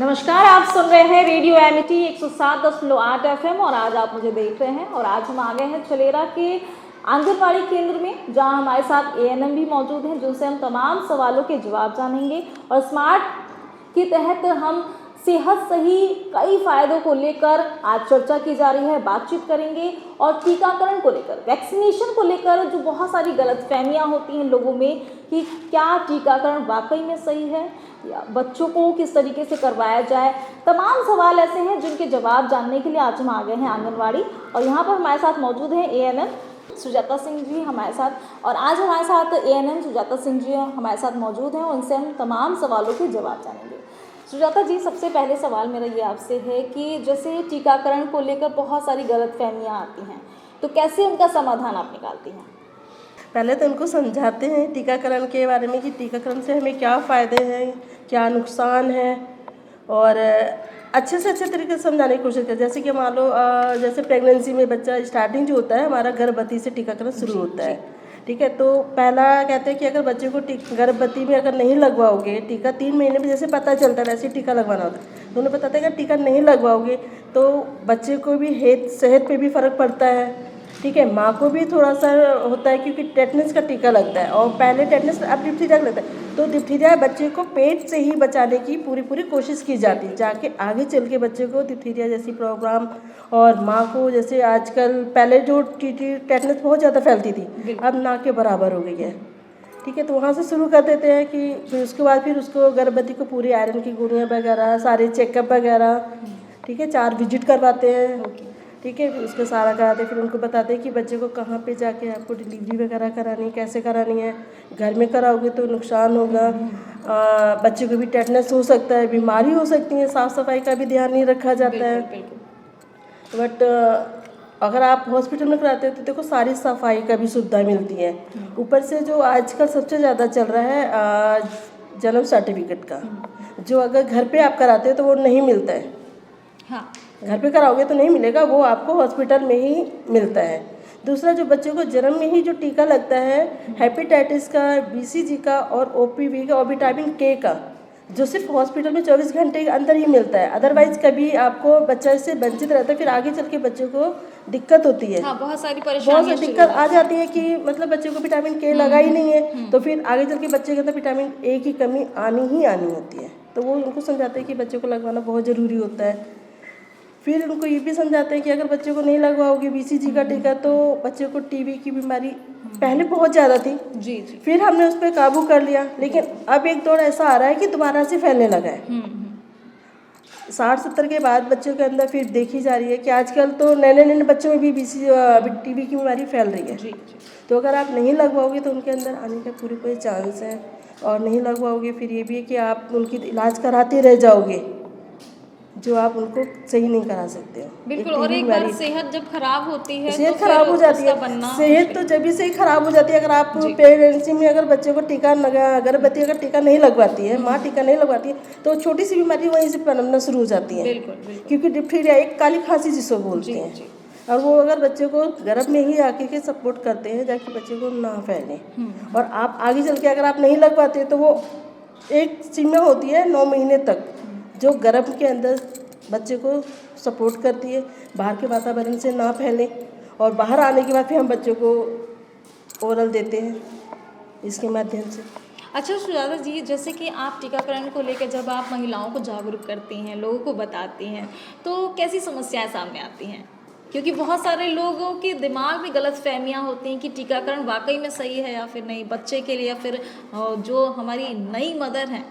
नमस्कार, आप सुन रहे हैं रेडियो एमिटी 107.8 FM और आज आप मुझे देख रहे हैं और आज हम आ गए हैं चलेरा के आंगनवाड़ी केंद्र में, जहां हमारे साथ एएनएम भी मौजूद हैं, जिनसे हम तमाम सवालों के जवाब जानेंगे। और स्मार्ट के तहत हम सेहत सही कई फायदों को लेकर आज चर्चा की जा रही है, बातचीत करेंगे। और टीकाकरण को लेकर, वैक्सीनेशन को लेकर जो बहुत सारी गलतफहमियां होती हैं लोगों में कि क्या टीकाकरण वाकई में सही है या बच्चों को किस तरीके से करवाया जाए, तमाम सवाल ऐसे हैं जिनके जवाब जानने के लिए आज हम आ गए हैं आंगनवाड़ी। और यहाँ पर हमारे साथ मौजूद हैं एएनएम सुजाता सिंह जी हमारे साथ, और आज हमारे साथ एएनएम सुजाता सिंह जी हमारे साथ मौजूद हैं, उनसे हम तमाम सवालों के जवाब जानेंगे। सुजाता जी, सबसे पहले सवाल मेरा ये आपसे है कि जैसे टीकाकरण को लेकर बहुत सारी गलतफहमियां आती हैं, तो कैसे उनका समाधान आप निकालती हैं? पहले तो उनको समझाते हैं टीकाकरण के बारे में कि टीकाकरण से हमें क्या फ़ायदे हैं, क्या नुकसान है, और अच्छे से अच्छे तरीके से समझाने की कोशिश करें। जैसे कि मान लो जैसे प्रेगनेंसी में बच्चा स्टार्टिंग जो होता है हमारा गर्भवती से टीकाकरण शुरू होता है, ठीक है। तो पहला कहते हैं कि अगर बच्चे को गर्भवती में अगर नहीं लगवाओगे टीका, 3 महीने में जैसे पता चलता है वैसे ही टीका लगवाना होता है। तो उन्हें बताते हैं अगर टीका नहीं लगवाओगे तो बच्चे को भी सेहत पे भी फ़र्क पड़ता है, ठीक है। माँ को भी थोड़ा सा होता है क्योंकि टेटनस का टीका लगता है, और पहले टेटनस अब डिप्थीरिया लगता है। तो डिप्थीरिया बच्चे को पेट से ही बचाने की पूरी कोशिश की जाती है, जाके आगे चल के बच्चे को डिप्थीरिया जैसी प्रॉब्लम, और माँ को जैसे आजकल पहले जो टेटनस बहुत ज़्यादा फैलती थी अब ना के बराबर हो गई है, ठीक है। तो वहाँ से शुरू कर देते हैं कि फिर उसके बाद फिर उसको गर्भवती को पूरी आयरन की गोलियाँ वगैरह, सारे चेकअप वगैरह, ठीक है, 4 विजिट करवाते हैं, ठीक है। फिर उसको सारा कराते हैं, फिर उनको बताते हैं कि बच्चे को कहाँ पे जाके आपको डिलीवरी वगैरह करानी है, कैसे करानी है। घर में कराओगे तो नुकसान होगा, बच्चे को भी टेटनस हो सकता है, बीमारी हो सकती है, साफ़ सफाई का भी ध्यान नहीं रखा जाता है। बट अगर आप हॉस्पिटल में कराते हो तो देखो सारी सफाई का भी सुविधा मिलती है। ऊपर से जो आजकल सबसे ज़्यादा चल रहा है जन्म सर्टिफिकेट का, जो अगर घर पे आप कराते हो तो वो नहीं मिलता है। हाँ, घर पे कराओगे तो नहीं मिलेगा, वो आपको हॉस्पिटल में ही मिलता है। दूसरा, जो बच्चे को जन्म में ही जो टीका लगता है हेपेटाइटिस का, बीसीजी का और ओपीवी का और विटामिन के का, जो सिर्फ हॉस्पिटल में 24 घंटे के अंदर ही मिलता है। अदरवाइज कभी आपको बच्चा इससे वंचित रहता है, फिर आगे चल के बच्चे को दिक्कत होती है। हाँ, बहुत सारी दिक्कत आ जाती है कि मतलब बच्चे को विटामिन के लगा ही नहीं है, तो फिर आगे चल के बच्चे के अंदर विटामिन ए की कमी आनी होती है। तो वो उनको समझाते हैं कि बच्चे को लगवाना बहुत ज़रूरी होता है। फिर उनको ये भी समझाते हैं कि अगर बच्चे को नहीं लगवाओगे बीसीजी का टीका तो बच्चे को टीबी की बीमारी पहले बहुत ज़्यादा थी, जी। फिर हमने उस पर काबू कर लिया, लेकिन अब एक दौर ऐसा आ रहा है कि दोबारा से फैलने लगा है। 60-70 के बाद बच्चों के अंदर फिर देखी जा रही है कि आजकल तो नए बच्चों में भी टीबी की बीमारी फैल रही है, जी। तो अगर आप नहीं लगवाओगे तो उनके अंदर आने का पूरे चांस है, और नहीं लगवाओगे फिर ये भी है कि आप उनकी इलाज कराते रह जाओगे जो आप उनको सही नहीं करा सकते हो। बिल्कुल, और एक बार सेहत जब खराब होती है, सेहत खराब हो जाती है, सेहत तो जब से ही खराब हो जाती है। अगर आप प्रेगनेंसी में अगर बच्चे को टीका गर्भवती अगर टीका नहीं लगवाती है, माँ टीका नहीं लगवाती है, तो छोटी सी बीमारी वहीं से पनपना शुरू हो जाती है। बिल्कुल। क्योंकि डिप्थीरिया एक काली खांसी जिसको बोलते हैं, और वो अगर बच्चे को गर्भ में ही आके के सपोर्ट करते हैं ताकि बच्चे को ना फैले। और आप आगे चल के अगर आप नहीं लगवाते तो वो एक सीमा होती है 9 महीने तक, जो गर्भ के अंदर बच्चे को सपोर्ट करती है, बाहर के वातावरण से ना फैले, और बाहर आने के बाद फिर हम बच्चों को ओरल देते हैं इसके माध्यम से। अच्छा सुजाता जी, जैसे कि आप टीकाकरण को लेकर जब आप महिलाओं को जागरूक करती हैं, लोगों को बताती हैं, तो कैसी समस्याएं सामने आती हैं? क्योंकि बहुत सारे लोगों के दिमाग में गलतफहमियां होती हैं कि टीकाकरण वाकई में सही है या फिर नहीं, बच्चे के लिए, या फिर जो हमारी नई मदर हैं,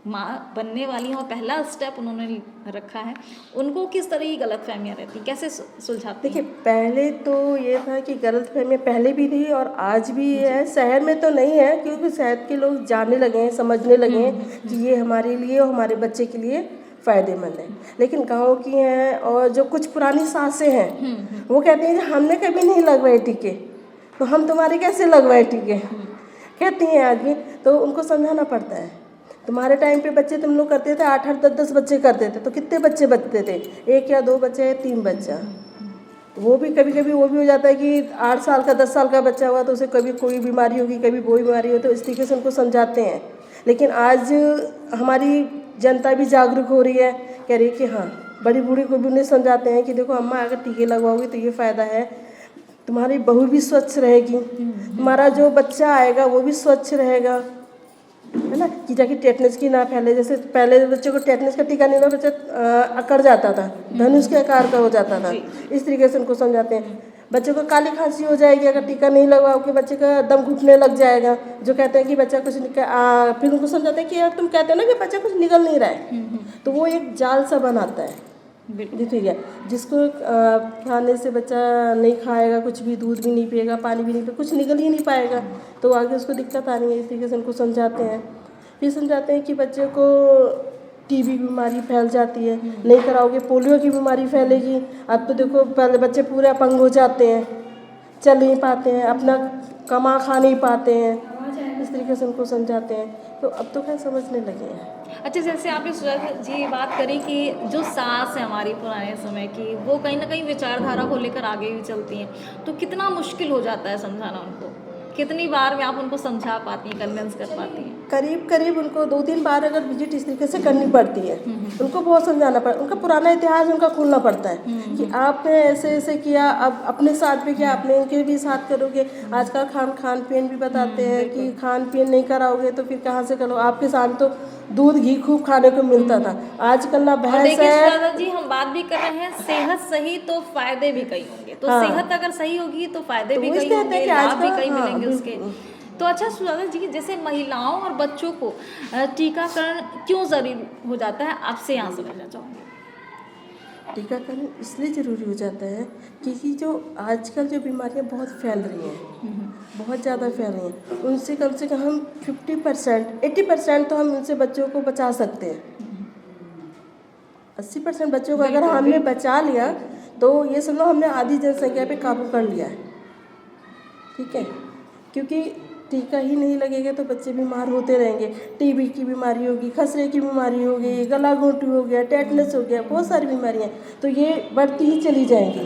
माँ बनने वाली हैं और पहला स्टेप उन्होंने रखा है, उनको किस तरह की गलतफहमियां रहती हैं, कैसे सुलझाते हैं? देखिए, पहले तो ये था कि गलतफहमियां पहले भी थी और आज भी है। शहर में तो नहीं है, क्योंकि शहर के लोग जानने लगे हैं, समझने लगे हैं कि ये हमारे लिए और हमारे बच्चे के लिए फ़ायदेमंद है। लेकिन गाँव की हैं और जो कुछ पुरानी सासें हैं वो कहती हैं कि हमने कभी नहीं लगवाए टीके, तो हम तुम्हारे कैसे लगवाए टीके, कहती हैं आज भी। तो उनको समझाना पड़ता है, तुम्हारे टाइम पे बच्चे तुम लोग करते थे 8-8, 10-10 बच्चे करते थे, तो कितने बच्चे बचते थे? 1 या 2 बच्चे या 3 बच्चा। वो भी कभी वो भी हो जाता है कि 8 साल का 10 साल का बच्चा हुआ तो उसे कभी कोई बीमारी होगी, कभी कोई बीमारी हो, तो इस तरीके से उनको समझाते हैं। लेकिन आज हमारी जनता भी जागरूक हो रही है, कह रही है कि हाँ, बड़ी बूढ़ी को भी उन्हें समझाते हैं कि देखो अम्मा, अगर टीके लगवाओगी तो ये फ़ायदा है, तुम्हारी बहू भी स्वच्छ रहेगी, तुम्हारा जो बच्चा आएगा वो भी स्वच्छ रहेगा, है ना, कि जाके टेटनस की ना फैले। जैसे पहले बच्चों को टेटनस का टीका नहीं लगा, बच्चा अकड़ जाता था, धनुष के आकार का हो जाता था। इस तरीके से उनको समझाते हैं। बच्चों को काली खांसी हो जाएगी अगर टीका नहीं लगवाओ, कि बच्चे का दम घुटने लग जाएगा, जो कहते हैं कि बच्चा कुछ फिर उनको समझाते हैं कि यार तुम कहते हो ना कि बच्चा कुछ निकल नहीं रहा है, तो वो एक जाल सा बनाता है। जी ठीक है, जिसको खाने से बच्चा नहीं खाएगा, कुछ भी दूध भी नहीं पिएगा, पानी भी नहीं पिएगा, कुछ निकल ही नहीं पाएगा, तो आगे उसको दिक्कत आ रही है। इस तरीके से उनको समझाते हैं। फिर समझाते हैं कि बच्चे को टीबी बीमारी फैल जाती है, नहीं कराओगे पोलियो की बीमारी फैलेगी। अब तो देखो पहले बच्चे पूरे अपंग हो जाते हैं, चल नहीं पाते हैं, अपना कमा खा नहीं पाते हैं। इस तरीके से उनको समझाते हैं, तो अब तो खैर समझने लगे हैं। अच्छा, जैसे आपने सुजाता जी बात करी कि जो सास है हमारी पुराने समय की, वो कहीं ना कहीं विचारधारा को लेकर आगे भी चलती हैं, तो कितना मुश्किल हो जाता है समझाना उनको? कितनी बार में आप उनको समझा पाती हैं, कन्विंस कर पाती हैं? करीब करीब उनको 2-3 बार अगर विजिट इस तरीके से करनी पड़ती है, उनको बहुत समझाना पड़ता, उनका पुराना इतिहास उनका खोलना पड़ता है कि आपने ऐसे ऐसे किया, अब अपने साथ भी किया, आपने इनके भी साथ करोगे। आजकल खान पीन भी बताते हैं कि खान पीन नहीं कराओगे तो फिर कहाँ से करो। आपके साथ तो दूध घी खूब खाने को मिलता था, आजकल ना भैंस देखिए है। सुजाता जी, हम बात भी कर रहे हैं, सेहत सही तो फायदे भी कई होंगे, तो हाँ। सेहत अगर सही होगी तो फायदे तो भी वो कई इसलिए कहते होंगे, हैं कि लाभ आजकल भी कई हाँ, मिलेंगे उसके। तो अच्छा सुजाता जी, जैसे महिलाओं और बच्चों को टीकाकरण क्यों जरूरी हो जाता है, आपसे यहाँ समझना चाहूँगी। टीकाकरण इसलिए ज़रूरी हो जाता है क्योंकि जो आजकल जो बीमारियां बहुत फैल रही हैं, बहुत ज़्यादा फैल रही हैं, उनसे कम से कम हम 50% 80% तो हम उनसे बच्चों को बचा सकते हैं। 80% बच्चों को अगर हमने बचा लिया तो ये समझो हमने आधी जनसंख्या पे काबू कर लिया है। ठीक है, क्योंकि टीका ही नहीं लगेगा तो बच्चे बीमार होते रहेंगे। टीबी की बीमारी होगी, खसरे की बीमारी होगी, गला घोंटू हो गया, टेटनस हो गया, बहुत सारी बीमारियां, तो ये बढ़ती ही चली जाएंगी।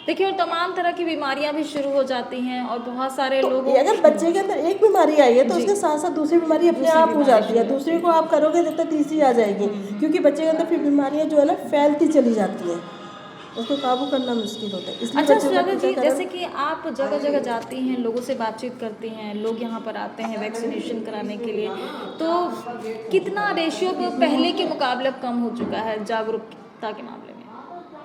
देखिए, और तमाम तरह की बीमारियां भी शुरू हो जाती हैं, और बहुत सारे तो लोगों अगर बच्चे के अंदर एक बीमारी आई है तो उसके साथ साथ दूसरी बीमारी अपने आप हो जाती है। दूसरे को आप करोगे जब तक तीसरी आ जाएगी, क्योंकि बच्चे के अंदर फिर बीमारियां जो है ना फैलती चली जाती हैं, उसको काबू करना मुश्किल होता है। इसलिए अच्छा बच्चों का सुजाता जी, टीकाकरण। जैसे कि आप जगह जगह जाती हैं, लोगों से बातचीत करती हैं, लोग यहाँ पर आते हैं वैक्सीनेशन कराने के लिए, तो कितना रेशियो पहले के मुकाबले कम हो चुका है जागरूकता के मामले में?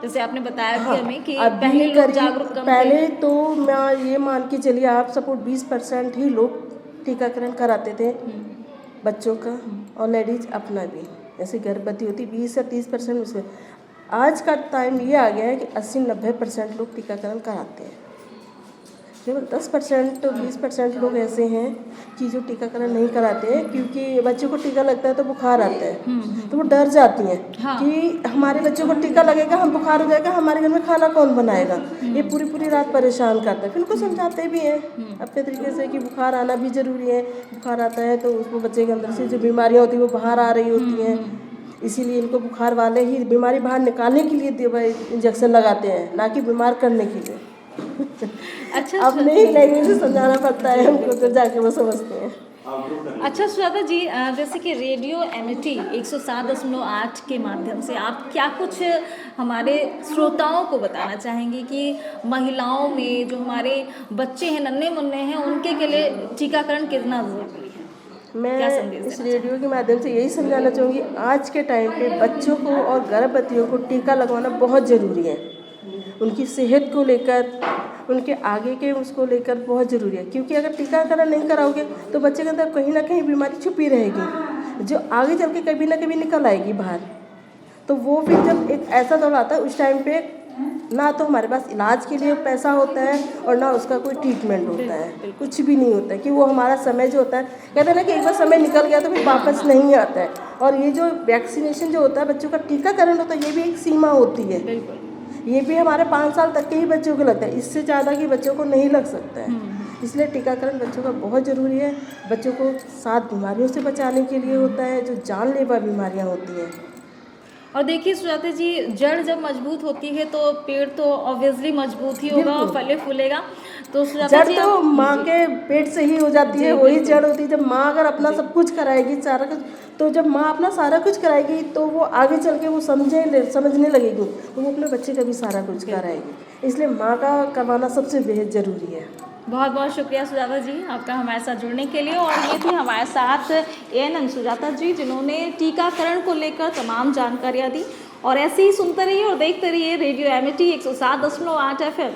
जैसे आपने बताया भी हमें कि अभी पहले लोग जागरूक कम थे। पहले तो मैं ये मान के चलिए आप सपोर्ट 20% ही लोग टीकाकरण कराते थे बच्चों का, और लेडीज अपना भी, जैसे गर्भवती होती 20 से 30% उसमें। आज का टाइम ये आ गया है कि 80-90% लोग टीकाकरण कराते हैं। केवल 10% 20% लोग ऐसे हैं कि जो टीकाकरण नहीं कराते हैं, क्योंकि बच्चों को टीका लगता है तो बुखार आता है, तो वो डर जाती हैं कि हमारे बच्चों को टीका लगेगा, हम बुखार हो जाएगा, हमारे घर में खाना कौन बनाएगा। ये पूरी रात परेशान करता है। फिर उनको समझाते भी हैं अपने तरीके से कि बुखार आना भी ज़रूरी है, बुखार आता है तो उसको बच्चे के अंदर से जो बीमारियाँ होती हैं वो बाहर आ रही होती हैं, इसीलिए इनको बुखार वाले ही बीमारी बाहर निकालने के लिए इंजेक्शन लगाते हैं, ना कि बीमार करने के लिए। अच्छा, अपने ही लैंग्वेज से समझाना पड़ता है हमको, तो जाके वो समझते हैं। अच्छा सुजाता जी, जैसे कि रेडियो एमिटी 107.8 के माध्यम से आप क्या कुछ हमारे श्रोताओं को बताना चाहेंगे कि महिलाओं में जो हमारे बच्चे हैं, नन्हे मुन्ने हैं, उनके के लिए टीकाकरण कितना जरूरी है? मैं इस रेडियो के माध्यम से यही समझाना चाहूँगी, आज के टाइम पे बच्चों को और गर्भवतियों को टीका लगवाना बहुत ज़रूरी है। उनकी सेहत को लेकर, उनके आगे के उसको लेकर बहुत ज़रूरी है, क्योंकि अगर टीकाकरण नहीं कराओगे तो बच्चे के अंदर कहीं ना कहीं बीमारी छुपी रहेगी, जो आगे चल के कभी ना कभी निकल आएगी बाहर। तो वो फिर जब एक ऐसा दौर आता है, उस टाइम पे ना तो हमारे पास इलाज के लिए पैसा होता है और ना उसका कोई ट्रीटमेंट होता है, कुछ भी नहीं होता है। कि वो हमारा समय जो होता है, कहते हैं ना कि एक बार समय निकल गया तो फिर वापस नहीं आता है। और ये जो वैक्सीनेशन जो होता है, बच्चों का टीकाकरण होता है, ये भी एक सीमा होती है। ये भी हमारे 5 साल तक के ही बच्चों को लगता है, इससे ज़्यादा की बच्चों को नहीं लग सकता है। इसलिए टीकाकरण बच्चों का बहुत ज़रूरी है। बच्चों को 7 बीमारियों से बचाने के लिए होता है, जो जानलेवा बीमारियाँ होती हैं। और देखिए सुजाता जी, जड़ जब मजबूत होती है तो पेड़ तो ऑब्वियसली मजबूत ही होगा और फले फूलेगा। तो सुजाता जड़ जी, तो माँ के पेट से ही हो जाती है, वही जड़ होती है। जब माँ अगर अपना सब कुछ कराएगी, सारा कुछ, तो जब माँ अपना सारा कुछ कराएगी तो वो आगे चल के वो समझने लगेगी, तो वो अपने बच्चे का भी सारा कुछ कराएगी। इसलिए माँ का करवाना सबसे बेहद ज़रूरी है। बहुत बहुत शुक्रिया सुजाता जी आपका हमारे साथ जुड़ने के लिए। और ये थी हमारे साथ एएनएम सुजाता जी, जिन्होंने टीकाकरण को लेकर तमाम जानकारियाँ दी। और ऐसे ही सुनते रहिए और देखते रहिए रेडियो एमिटी 107.8 FM।